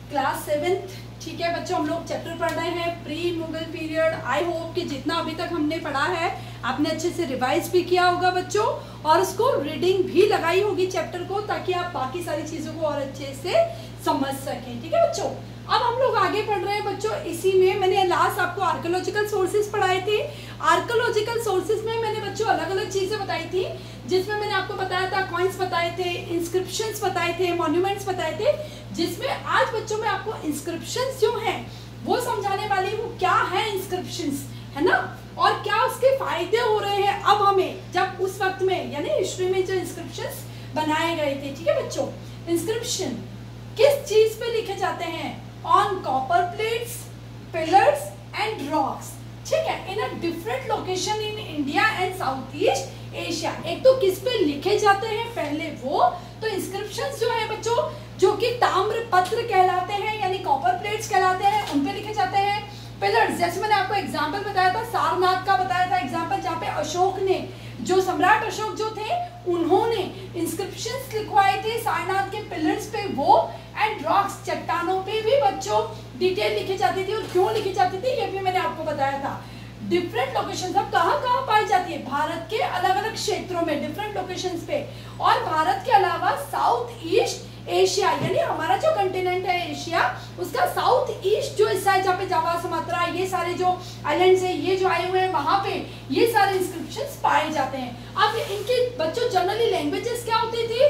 Class 7th। ठीक है बच्चों, हम लोग चैप्टर पढ़ रहे हैं pre Mughal period. I hope कि जितना अभी तक हमने पढ़ा है आपने अच्छे से रिवाइज भी किया होगा बच्चों, और उसको रीडिंग भी लगाई होगी चैप्टर को, ताकि आप बाकी सारी चीज़ों को और अच्छे से समझ सकें। ठीक है बच्चों, अब हम लोग आगे पढ़ रहे हैं बच्चों। इसी में मैंने लास्ट आपको आर्कियोलॉजिकल सोर्सेज पढ़ाए थे। आर्कियोलॉजिकल सोर्सेज में मैंने बच्चों अलग अलग चीज़ें बताई थी, जिसमें मैंने आपको बताया था कॉइन्स बताए थे, इंस्क्रिप्शंस बताए थे, मॉन्यूमेंट्स बताए थे, जिसमें आज बच्चों में आपको इंस्क्रिप्शंस जो हैं वो समझाने वाली हूँ। क्या है इंस्क्रिप्शंस, है ना, और क्या उसके फायदे हो रहे हैं अब हमें, जब उस वक्त में यानी हिस्ट्री में जो इंस्क्रिप्शंस बनाए गए थे। ठीक है बच्चों, इंस्क्रिप्शन किस चीज पे लिखे जाते हैं? On copper plates, pillars and rocks. ठीक है, in a different location in India and south east Asia. एक तो किस पे लिखे जाते हैं पहले वो, तो इंस्क्रिप्शंस जो है बच्चों, जो कि ताम्र पत्र कहलाते हैं यानी कॉपर प्लेट्स कहलाते हैं, उन पे लिखे जाते हैं। पिलर्स, जैसे मैंने आपको एग्जांपल बताया था, सारनाथ का बताया था एग्जांपल, जहाँ पे अशोक ने, जो सम्राट अशोक जो थे, उन्होंने इंस्क्रिप्शंस लिखवाए थे सारनाथ के पिलर्स पे वो, एंड रॉक्स, चट्टानों पे भी बच्चों डिटेल लिखी जाती थी। और क्यों लिखी जाती थी ये भी मैंने आपको बताया था। डिफरेंट लोकेशंस, अब कहाँ कहाँ पाई जाती है? भारत के अलग अलग क्षेत्रों में, डिफरेंट लोकेशंस पे, और भारत के अलावा साउथ ईस्ट एशिया यानी हमारा जो कंटिनेंट है एशिया, उसका साउथ ईस्ट जो हिस्सा है, जहाँ पे जावा, सुमात्रा, ये सारे जो आइलैंड्स है, ये जो आए हुए हैं, वहां पे ये सारे इंस्क्रिप्शंस पाए जाते हैं। अब इनके बच्चों जनरली लैंग्वेजेस क्या होती थी?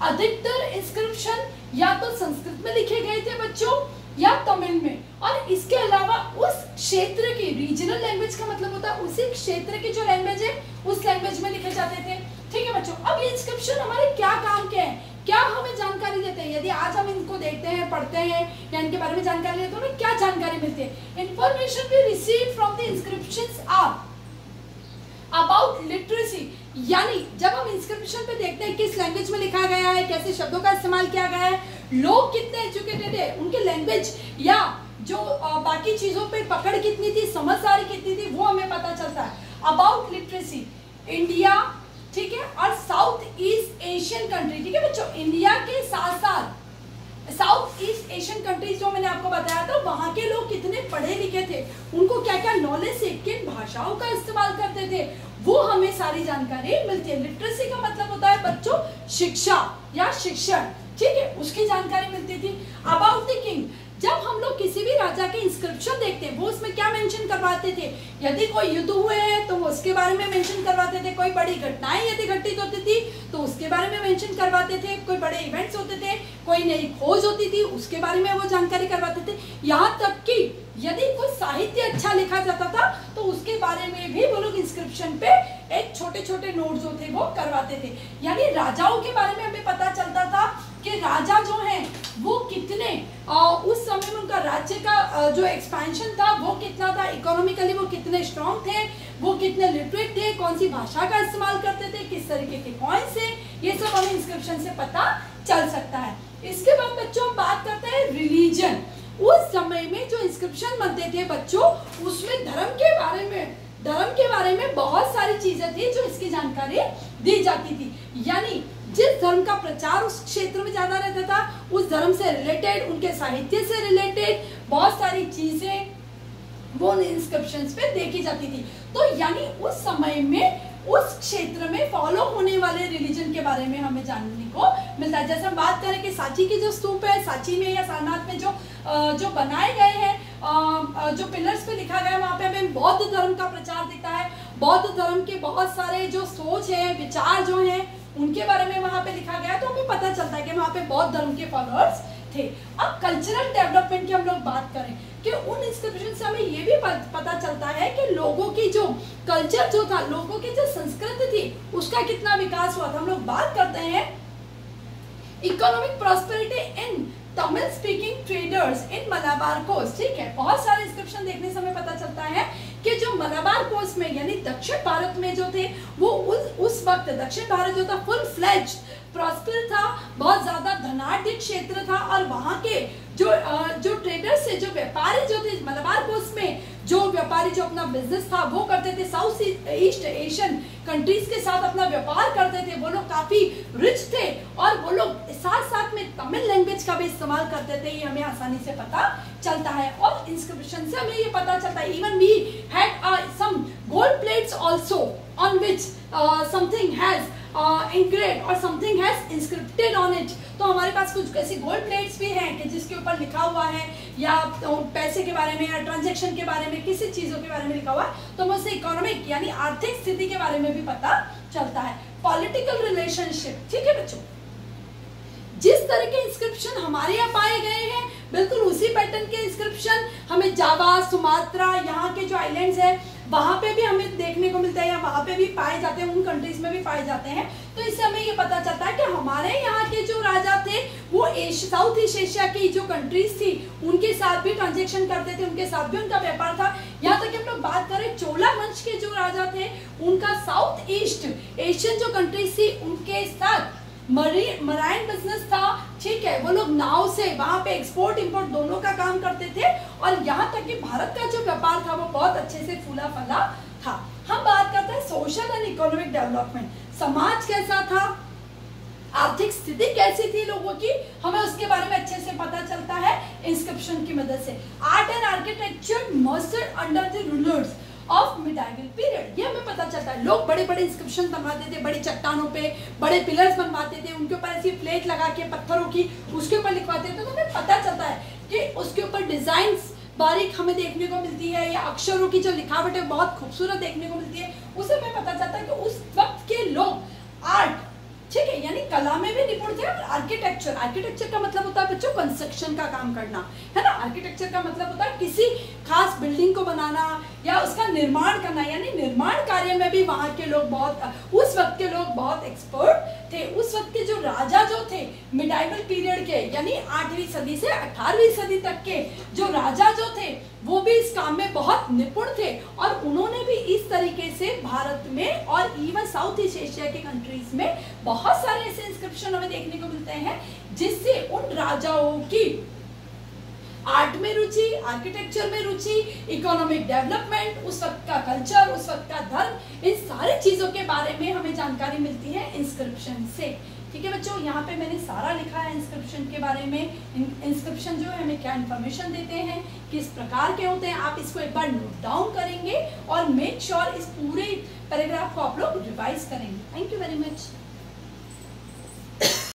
अधिकतर इंस्क्रिप्शन या तो संस्कृत में लिखे गए थे बच्चों, या तमिल में, और इसके अलावा उस क्षेत्र की रीजनल लैंग्वेज का मतलब होता है उसी क्षेत्र की जो लैंग्वेज है उस लैंग्वेज में लिखे जाते थे। ठीक है बच्चों, अब ये इंस्क्रिप्शन हमारे क्या काम के हैं, क्या हमें जानकारी देते हैं? यदि आज हम इनको देखते हैं, पढ़ते हैं या इनके बारे में जानकारी लेते हैं, तो हमें क्या जानकारी मिलती है? Information we receive from the inscriptions are about literacy, यानी जब हम इंस्क्रिप्शन पे देखते हैं किस लैंग्वेज में लिखा गया है, कैसे शब्दों का इस्तेमाल किया गया है, लोग कितने एजुकेटेड है, उनके लैंग्वेज या जो बाकी चीजों पे पकड़ कितनी थी, समझदारी कितनी थी, वो हमें पता चलता है। अबाउट लिटरेसी इंडिया, ठीक है, और साउथ ईस्ट एशियन कंट्री। ठीक है बच्चों, इंडिया के साथ साथ साउथ ईस्ट एशियन कंट्रीज जो मैंने आपको बताया था, वहां के लोग कितने पढ़े लिखे थे, उनको क्या क्या नॉलेज से किन भाषाओं का इस्तेमाल करते थे, वो हमें सारी जानकारी मिलती है। लिटरेसी का मतलब होता है बच्चों शिक्षा या शिक्षण। ठीक है, उसकी जानकारी मिलती थी। अबाउट द किंग, जब हम लोग किसी भी राजा के इंस्क्रिप्शन देखते हैं, वो उसमें क्या मेंशन करवाते थे? यदि कोई युद्ध हुए हैं तो वो उसके बारे में मेंशन करवाते थे, कोई बड़ी घटनाएं यदि घटित होती थी तो उसके बारे में मेंशन करवाते थे, कोई बड़े इवेंट्स होते थे, कोई नई खोज होती थी, उसके बारे में वो जानकारी करवाते थे। यहाँ तक कि यदि कोई साहित्य अच्छा लिखा जाता था तो उसके बारे में भी वो लोग इंस्क्रिप्शन पे एक छोटे छोटे नोट जो थे वो करवाते थे। यानी राजाओं के बारे में हमें पता चलता था कि राजा जो हैं वो कितने उस समय में उनका राज्य का जो एक्सपेंशन था वो कितना था, इकोनॉमिकली वो कितने स्ट्रॉन्ग थे, वो कितने लिटरेट थे, कौन सी भाषा का इस्तेमाल करते थे, किस तरीके के कॉइन्स थे, ये सब हमें इंस्क्रिप्शन से पता चल सकता है। इसके बाद बच्चों हम बात करते हैं रिलीजन। उस समय में जो इंस्क्रिप्शन बनते थे बच्चों, उसमें धर्म के बारे में बहुत सारी चीजें थी जो इसकी जानकारी दी जाती थी। यानी जिस धर्म का प्रचार उस क्षेत्र में ज्यादा रहता था, उस धर्म से रिलेटेड, उनके साहित्य से रिलेटेड बहुत सारी चीजें वो इंस्क्रिप्शंस पे देखी जाती थी। तो यानी उस समय में उस क्षेत्र में फॉलो होने वाले रिलीजन के बारे में हमें जानने को मिलता है। जैसे हम बात करें कि सांची की जो स्तूप है, सांची में या सारनाथ में जो बनाए गए हैं, जो पिलर्स पे लिखा गया है, वहाँ पे हमें बौद्ध धर्म का प्रचार दिखता है। बौद्ध धर्म के बहुत सारे जो सोच है, विचार जो हैं, उनके बारे में वहाँ पे लिखा गया है, तो हमें पता चलता है कि वहाँ पे बौद्ध धर्म के फॉलोअर्स थे। अब कल्चरल डेवलपमेंट की हम लोग बात करें कि उन इंस्क्रिप्शन से हमें ये भी पता चलता है कि लोगों की जो कल्चर जो था, लोगों की जो संस्कृति थी, उसका कितना विकास हुआ था। हम लोग बात करते हैं economic prosperity in Tamil speaking traders in Malabar coast. ठीक है, बहुत सारे इंस्क्रिप्शन देखने से हमें पता चलता है कि जो मलाबार कोस्ट में यानी दक्षिण भारत में जो थे वो उस वक्त दक्षिण भारत जो था फुल फ्लेज प्रॉस्पर था, बहुत ज्यादा धनाढ्य क्षेत्र था और वहां के जो ट्रेडर्स थे, जो व्यापारी जो थे मलाबार कोस्ट में, जो व्यापारी जो अपना बिजनेस था वो करते थे, साउथ ईस्ट एशियन कंट्रीज के साथ अपना व्यापार करते थे, वो लोग काफी रिच थे और वो लोग साथ साथ में तमिल लैंग्वेज का भी इस्तेमाल करते थे, ये हमें आसानी से पता चलता है। और इंस्क्रिप्शन से हमें ये पता चलता है, even we had some gold plates also on which something has engraved और something has inscripted on it। तो हमारे पास कुछ ऐसी गोल्ड प्लेट्स भी हैं कि जिसके ऊपर लिखा हुआ है या पैसे के बारे में या ट्रांजैक्शन के बारे में, किसी चीजों के बारे में लिखा हुआ है, तो मुझसे इकोनॉमिक यानी आर्थिक स्थिति के बारे में भी पता चलता है। पॉलिटिकल रिलेशनशिप, ठीक है बच्चों, जिस तरह के इंस्क्रिप्शन हमारे यहाँ पाए गए हैं बिल्कुल उसी पैटर्न के इंस्क्रिप्शन हमें जावा, सुमात्रा, यहाँ के जो आइलैंड्स है वहां पे भी हमें देखने को मिलता है या वहां पे भी पाए जाते हैं, उन कंट्रीज में भी पाए जाते हैं। तो इससे हमें ये पता चलता है कि हमारे यहाँ के जो राजा थे वो साउथ ईस्ट एशिया की जो कंट्रीज थी उनके साथ भी ट्रांजेक्शन करते थे, उनके साथ भी उनका व्यापार था। यहाँ तक कि हम लोग बात करें चोला वंश के जो राजा थे उनका साउथ ईस्ट एशियन जो कंट्रीज थी उनके साथ मराइन बिजनेस था, ठीक है, वो लोग नाव से वहां पे एक्सपोर्ट इंपोर्ट दोनों का काम करते थे और यहाँ तक कि भारत का जो व्यापार था वो बहुत अच्छे से फूला फला था। हम बात करते हैं सोशल एंड इकोनॉमिक डेवलपमेंट, समाज कैसा था, आर्थिक स्थिति कैसी थी लोगों की, हमें उसके बारे में अच्छे से पता चलता है इंस्क्रिप्शन की मदद से। Art and architecture mustard under the rulers of medieval period, ये हमें पता चलता है। लोग बड़े बड़े इंस्क्रिप्शन बनवाते थे, बड़ी चट्टानों पे बड़े पिलर्स बनवाते थे, उनके ऊपर ऐसी प्लेट लगा के पत्थरों की उसके ऊपर लिखवाते थे, तो हमें पता चलता है कि उसके ऊपर डिजाइन्स बारीक हमें देखने को मिलती है या अक्षरों की जो लिखावट है बहुत खूबसूरत देखने को मिलती है। उससे हमें पता चलता है कि उस वक्त के लोग आर्ट, ठीक है, यानी कला में भी निपुण थे। और आर्किटेक्चर, आर्किटेक्चर का मतलब होता है बच्चों कंस्ट्रक्शन का काम करना, है ना। आर्किटेक्चर का मतलब होता है किसी खास बिल्डिंग को बनाना या उसका निर्माण करना, यानी निर्माण कार्य में भी वहाँ के लोग बहुत, उस वक्त के लोग बहुत एक्सपर्ट थे। उस वक्त के जो राजा जो थे मिडाइवल पीरियड के, यानी 8वीं सदी से 18वीं सदी तक के जो राजा जो थे वो भी इस काम में बहुत निपुण थे और उन्होंने भी इस तरीके से भारत में और इवन साउथ ईस्ट एशिया के कंट्रीज में बहुत सारे ऐसे इंस्क्रिप्शन हमें देखने को मिलते हैं जिससे उन राजाओं की आर्ट में रुचि, आर्किटेक्चर में रुचि, इकोनॉमिक डेवलपमेंट, उस वक्त का कल्चर, उस वक्त का धर्म, इन सारी चीजों के बारे में हमें जानकारी मिलती है इंस्क्रिप्शन से। ठीक है बच्चों, यहाँ पे मैंने सारा लिखा है इंस्क्रिप्शन के बारे में। इंस्क्रिप्शन जो है हमें क्या इन्फॉर्मेशन देते हैं, किस प्रकार के होते हैं, आप इसको एक बार नोट डाउन करेंगे और मेक श्योर इस पूरे पैराग्राफ को आप लोग रिवाइज करेंगे। Thank you very much.